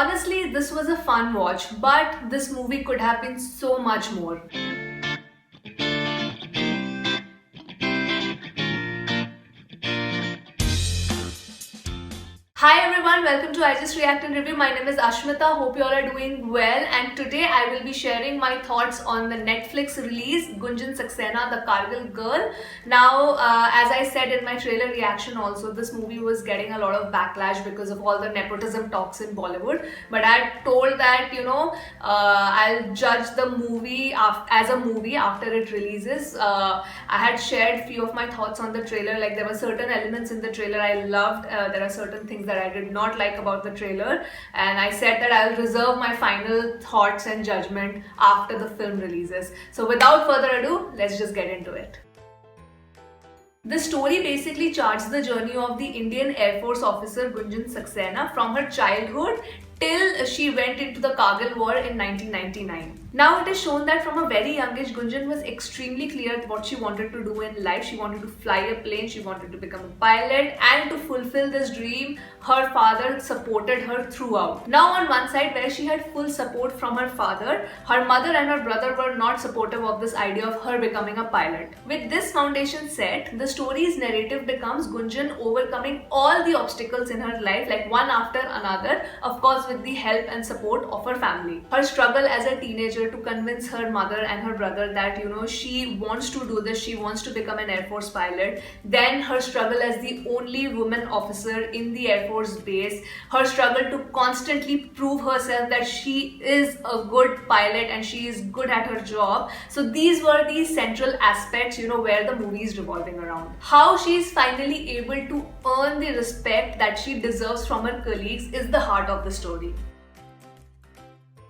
Honestly, this was a fun watch, but this movie could have been so much more. Hi everyone, welcome to I Just React and Review. My name is Ashmita. Hope you all are doing well. And today I will be sharing my thoughts on the Netflix release Gunjan Saxena, the Kargil girl. Now, as I said in my trailer reaction also, this movie was getting a lot of backlash because of all the nepotism talks in Bollywood. But I told that, I'll judge the movie as a movie after it releases. I had shared few of my thoughts on the trailer. Like there were certain elements in the trailer I loved. There are certain things that I did not like about the trailer, and I said that I'll reserve my final thoughts and judgment after the film releases. So without further ado, let's just get into it. The story basically charts the journey of the Indian Air Force officer Gunjan Saxena from her childhood till she went into the Kargil war in 1999. Now it is shown that from a very young age, Gunjan was extremely clear what she wanted to do in life. She wanted to fly a plane, she wanted to become a pilot, and to fulfill this dream, her father supported her throughout. Now on one side, where she had full support from her father, her mother and her brother were not supportive of this idea of her becoming a pilot. With this foundation set, the story's narrative becomes Gunjan overcoming all the obstacles in her life, like one after another, of course with the help and support of her family. Her struggle as a teenager to convince her mother and her brother that she wants to do this, she wants to become an Air Force pilot. Then her struggle as the only woman officer in the Air Force base, her struggle to constantly prove herself that she is a good pilot and she is good at her job. So these were the central aspects where the movie is revolving around. How she is finally able to earn the respect that she deserves from her colleagues is the heart of the story.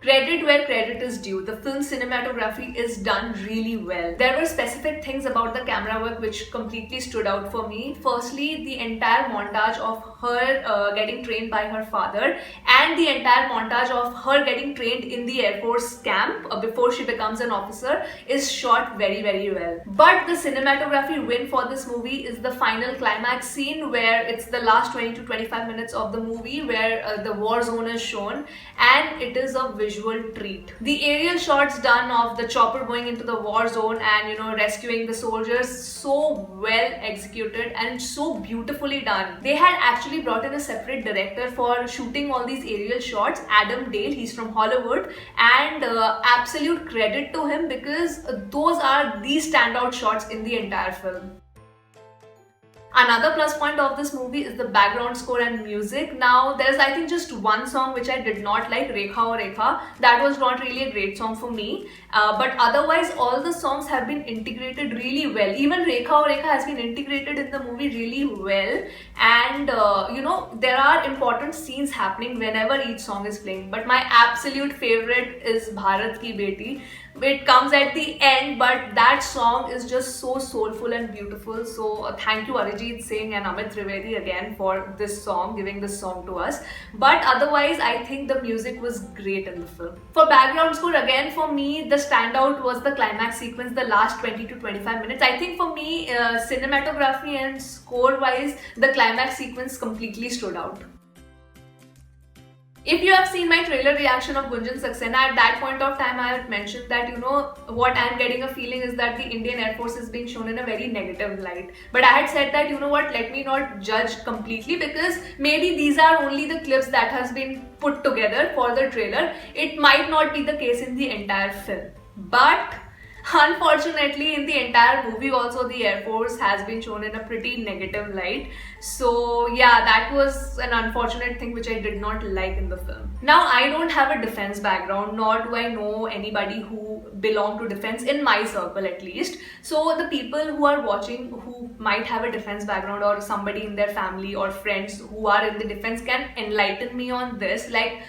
Credit where credit is due. The film cinematography is done really well. There were specific things about the camera work which completely stood out for me. Firstly, the entire montage of her getting trained by her father and the entire montage of her getting trained in the Air Force camp before she becomes an officer is shot very, very well. But the cinematography win for this movie is the final climax scene where it's the last 20 to 25 minutes of the movie where the war zone is shown, and it is a visual treat. The aerial shots done of the chopper going into the war zone and rescuing the soldiers, so well executed and so beautifully done. They had actually brought in a separate director for shooting all these aerial shots, Adam Dale. He's from Hollywood, and absolute credit to him because those are the standout shots in the entire film. Another plus point of this movie is the background score and music. Now, there's I think just one song which I did not like, Rekha or Rekha. That was not really a great song for me. But otherwise, all the songs have been integrated really well. Even Rekha or Rekha has been integrated in the movie really well. And, there are important scenes happening whenever each song is playing. But my absolute favorite is Bharat Ki Beti. It comes at the end, but that song is just so soulful and beautiful. So thank you Arijit Singh and Amit Trivedi again for this song, giving this song to us. But otherwise, I think the music was great in the film. For background score, again for me, the standout was the climax sequence, the last 20 to 25 minutes. I think for me, cinematography and score wise, the climax sequence completely stood out. If you have seen my trailer reaction of Gunjan Saxena, at that point of time I had mentioned that what I'm getting a feeling is that the Indian Air Force is being shown in a very negative light. But I had said that let me not judge completely because maybe these are only the clips that has been put together for the trailer. It might not be the case in the entire film. But unfortunately, in the entire movie also the Air Force has been shown in a pretty negative light. So yeah, that was an unfortunate thing which I did not like in the film. Now, I don't have a defense background, nor do I know anybody who belong to defense in my circle at least. So the people who are watching who might have a defense background or somebody in their family or friends who are in the defense can enlighten me on this. Like,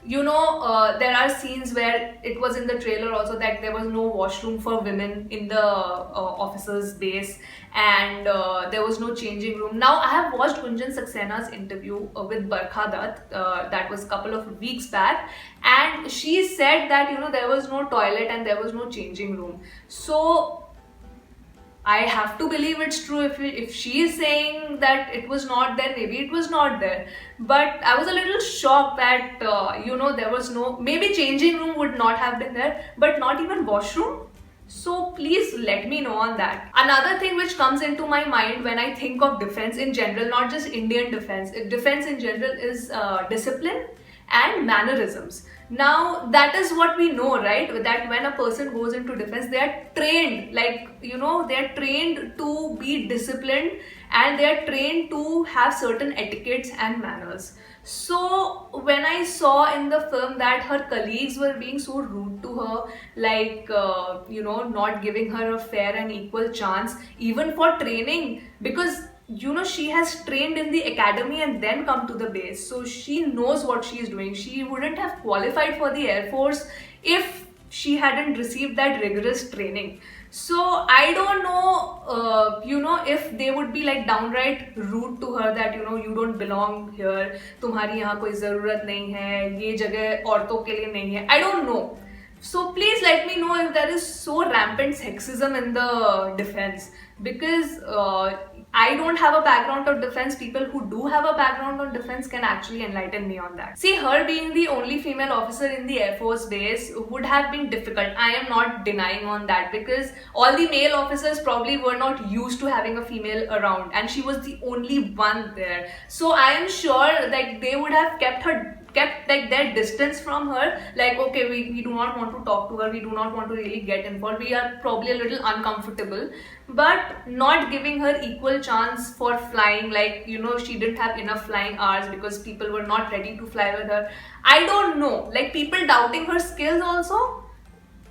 there are scenes where it was in the trailer also that there was no washroom for women in the officers' base, and there was no changing room. Now, I have watched Gunjan Saxena's interview with Barkha Dutt, that was a couple of weeks back, and she said that there was no toilet and there was no changing room. So I have to believe it's true. If she is saying that it was not there, maybe it was not there. But I was a little shocked that there was no, maybe changing room would not have been there, but not even washroom. So please let me know on that. Another thing which comes into my mind when I think of defense in general, not just Indian defense, defense in general is discipline and mannerisms. Now that is what we know, right? That when a person goes into defense, they are trained, like they are trained to be disciplined, and they are trained to have certain etiquettes and manners. So when I saw in the film that her colleagues were being so rude to her, like not giving her a fair and equal chance even for training, because she has trained in the academy and then come to the base, so she knows what she is doing. She wouldn't have qualified for the Air Force if she hadn't received that rigorous training. So I don't know, if they would be like downright rude to her, that you don't belong here, तुम्हारी यहाँ कोई ज़रूरत नहीं है, ये जगह औरतों के लिए नहीं है. I don't know. So please let me know if there is so rampant sexism in the defense, because I don't have a background of defense. People who do have a background on defense can actually enlighten me on that. See, her being the only female officer in the Air Force base would have been difficult. I am not denying on that, because all the male officers probably were not used to having a female around, and she was the only one there. So I am sure that they would have kept like their distance from her, like, okay, we do not want to talk to her, we do not want to really get involved, we are probably a little uncomfortable, but not giving her equal chance for flying, like she didn't have enough flying hours because people were not ready to fly with her. I don't know, like people doubting her skills also,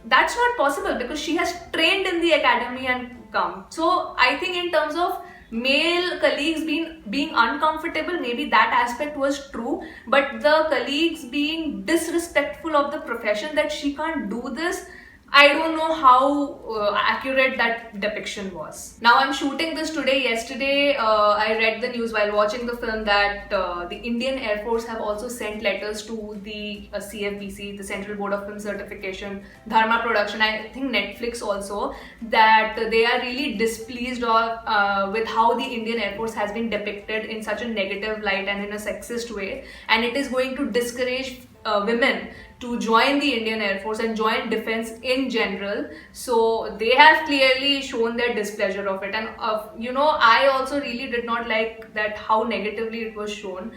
that's not possible, because she has trained in the academy and come. So I think in terms of male colleagues being uncomfortable, maybe that aspect was true, but the colleagues being disrespectful of the profession, that she can't do this, I don't know how accurate that depiction was. Now I'm shooting this today. Yesterday I read the news while watching the film that the Indian Air Force have also sent letters to the CFBC, the Central Board of Film Certification, Dharma Production, I think Netflix also, that they are really displeased with how the Indian Air Force has been depicted in such a negative light and in a sexist way, and it is going to discourage women to join the Indian Air Force and join defense in general. So they have clearly shown their displeasure of it, and I also really did not like that how negatively it was shown.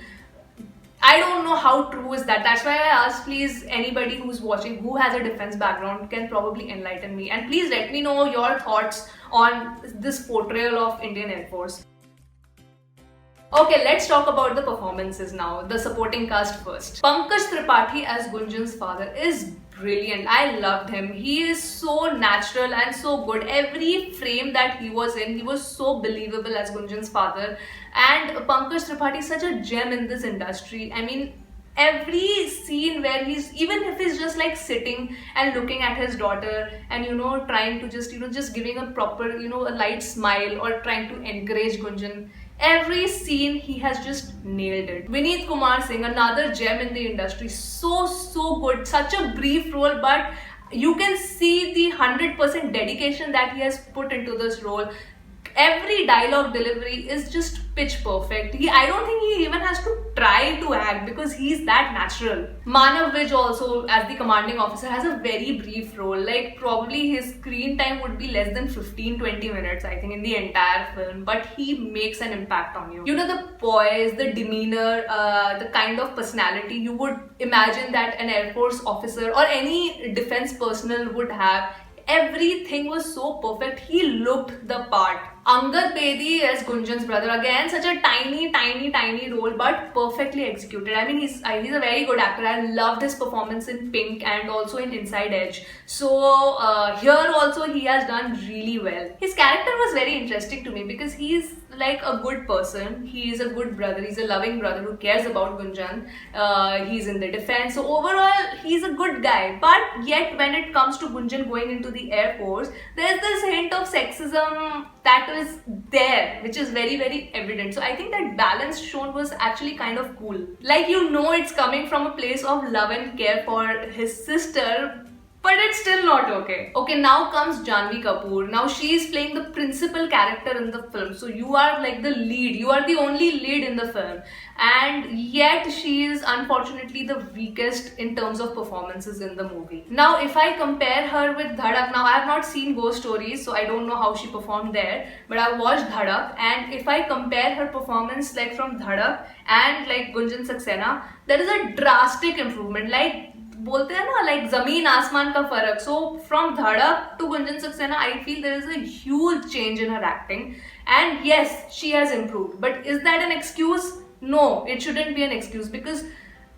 I don't know how true is that. That's why I asked, please, anybody who's watching who has a defense background can probably enlighten me, and please let me know your thoughts on this portrayal of Indian Air Force. Okay, let's talk about the performances now. The supporting cast first. Pankaj Tripathi as Gunjan's father is brilliant. I loved him. He is so natural and so good. Every frame that he was in, he was so believable as Gunjan's father. And Pankaj Tripathi is such a gem in this industry. I mean, every scene where even if he's just like sitting and looking at his daughter and trying to just giving a proper a light smile or trying to encourage Gunjan, every scene he has just nailed it. Vineet Singh, another gem in the industry, so good. Such a brief role, but you can see the 100% dedication that he has put into this role. Every dialogue delivery is just pitch perfect. I don't think he even has to try to act, because he's that natural. Manav Vij also, as the commanding officer, has a very brief role. Like probably his screen time would be less than 15-20 minutes, I think, in the entire film. But he makes an impact on you. The poise, the demeanor, the kind of personality you would imagine that an Air Force officer or any defense personnel would have. Everything was so perfect. He looked the part. Angad Bedi as Gunjan's brother, again such a tiny role, but perfectly executed. I mean, he's a very good actor. I loved his performance in Pink and also in Inside Edge. So here also he has done really well. His character was very interesting to me, because he's like a good person. He is a good brother. He's a loving brother who cares about Gunjan. He's in the defense. So overall, he's a good guy. But yet, when it comes to Gunjan going into the Air Force, there's this hint of sexism that is there, which is very, very evident. So I think that balance shown was actually kind of cool. Like, it's coming from a place of love and care for his sister, But it's still not okay. Okay, now comes Jahnvi Kapoor. Now she is playing the principal character in the film. So you are like the lead. You are the only lead in the film. And yet she is unfortunately the weakest in terms of performances in the movie. Now if I compare her with Dhadak, now I have not seen Ghost Stories, so I don't know how she performed there. But I watched Dhadak, and if I compare her performance like from Dhadak and like Gunjan Saxena, there is a drastic improvement. Like बोलते हैं ना, like जमीन आसमान का फर्क. So from Dhadak to Gunjan Saxena, I feel there is a huge change in her acting, and yes, she has improved. But is that an excuse? No, it shouldn't be an excuse, because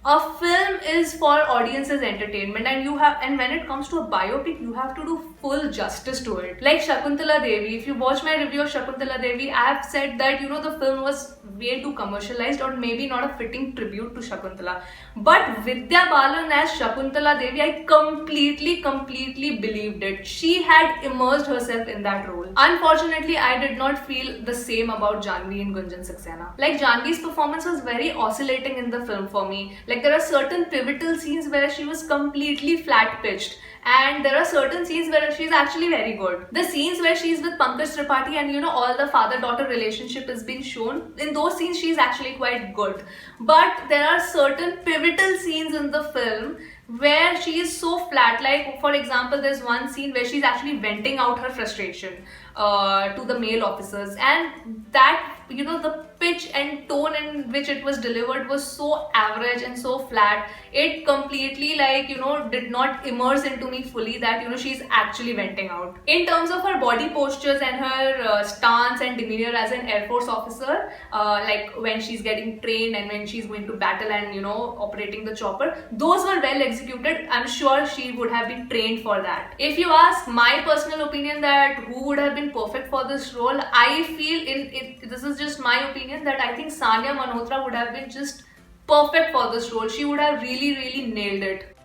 a film is for audience's entertainment, and when it comes to a biopic, you have to do full justice to it. Like Shakuntala Devi, if you watch my review of Shakuntala Devi, I have said that the film was way too commercialized, or maybe not a fitting tribute to Shakuntala. But Vidya Balan as Shakuntala Devi, I completely believed it. She had immersed herself in that role. Unfortunately, I did not feel the same about Jahnvi and Gunjan Saxena. Like Jahnvi's performance was very oscillating in the film for me. Like there are certain pivotal scenes where she was completely flat pitched, and there are certain scenes where she's actually very good. The scenes where she's with Pankaj Tripathi and all the father-daughter relationship is being shown, in those scenes she's actually quite good. But there are certain pivotal scenes in the film where she is so flat. Like for example, there's one scene where she's actually venting out her frustration to the male officers, and that the pitch and tone in which it was delivered was so average and so flat. It completely did not immerse into me fully that she's actually venting out. In terms of her body postures and her stance and demeanor as an Air Force officer, like when she's getting trained and when she's going to battle and operating the chopper, those were well executed. I'm sure she would have been trained for that. If you ask my personal opinion that who would have been perfect for this role, I feel this is just my opinion, that I think Sanya Malhotra would have been just perfect for this role. She would have really nailed it.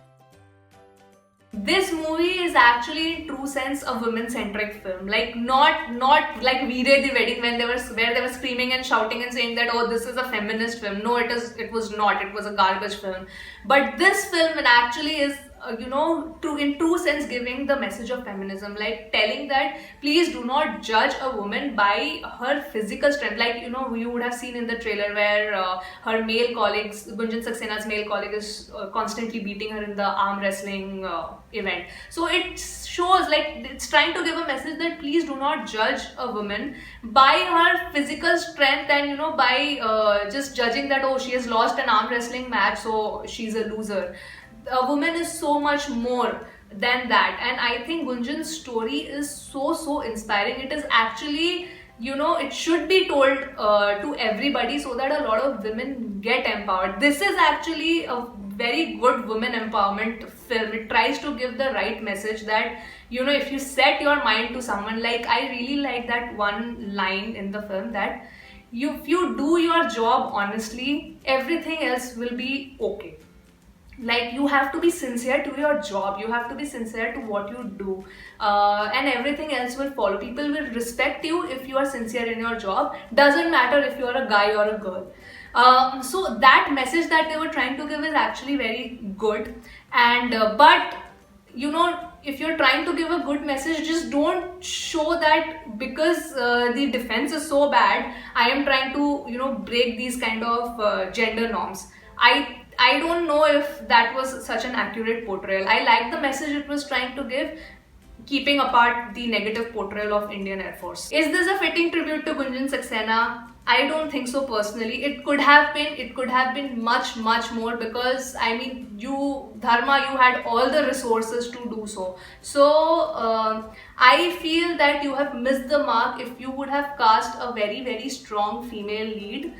This movie is actually in true sense a women-centric film. Like not like Veere the Wedding, where they were screaming and shouting and saying that, oh, this is a feminist film. No, it was not. It was a garbage film. But this film actually is in true sense giving the message of feminism, like telling that please do not judge a woman by her physical strength. Like you would have seen in the trailer where her male colleagues, Gunjan Saxena's male colleague, is constantly beating her in the arm wrestling event. So it shows, like, it's trying to give a message that please do not judge a woman by her physical strength and by just judging that, oh, she has lost an arm wrestling match, so she's a loser. A woman is so much more than that, and I think Gunjan's story is so inspiring. It is actually, it should be told to everybody so that a lot of women get empowered. This is actually a very good women empowerment film. It tries to give the right message that if you set your mind to someone, like I really like that one line in the film that if you do your job honestly, everything else will be okay. Like you have to be sincere to your job, you have to be sincere to what you do, and everything else will follow. People will respect you if you are sincere in your job. Doesn't matter if you are a guy or a girl. So that message that they were trying to give is actually very good. And but if you're trying to give a good message, just don't show that because the defense is so bad, I am trying to break these kind of gender norms. I don't know if that was such an accurate portrayal. I like the message it was trying to give, keeping apart the negative portrayal of Indian Air Force. Is this a fitting tribute to Gunjan Saxena? I don't think so personally. It could have been much more, because I mean, Dharma, you had all the resources to do so. So I feel that you have missed the mark. If you would have cast a very strong female lead,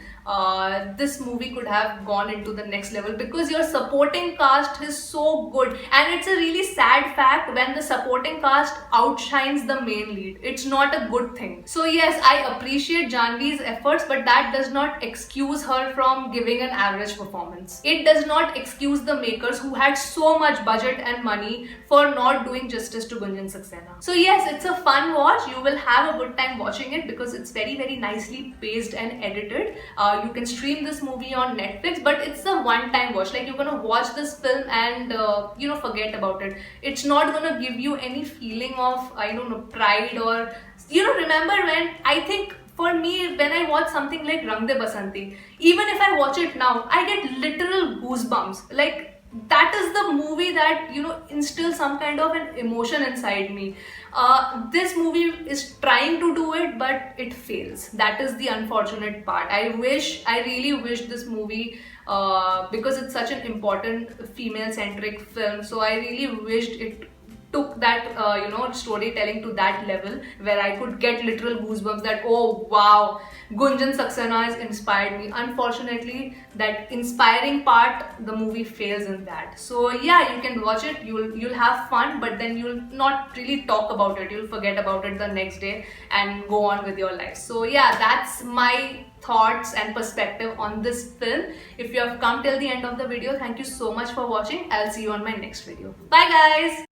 this movie could have gone into the next level, because your supporting cast is so good, and it's a really sad fact when the supporting cast outshines the main lead. It's not a good thing. So yes, I appreciate Jahnvi's efforts, but that does not excuse her from giving an average performance. It does not excuse the makers who had had so much budget and money for not doing justice to Gunjan Saxena. So yes, it's a fun watch. You will have a good time watching it because it's very nicely paced and edited. You can stream this movie on Netflix, but it's a one-time watch. Like, you're gonna watch this film and forget about it. It's not gonna give you any feeling of, I don't know, pride or, remember when, I think for me, when I watch something like Rang De Basanti, even if I watch it now, I get literal goosebumps. Like, that is the movie that, instills some kind of an emotion inside me. This movie is trying to do it, but it fails. That is the unfortunate part. I really wish this movie, because it's such an important female-centric film, so I really wished it took that storytelling to that level where I could get literal goosebumps that, oh wow, Gunjan Saxena has inspired me. Unfortunately, that inspiring part, the movie fails in that. So yeah, you can watch it, you'll have fun, but then you'll not really talk about it. You'll forget about it the next day and go on with your life. So yeah, that's my thoughts and perspective on this film. If you have come till the end of the video, thank you so much for watching. I'll see you on my next video. Bye guys.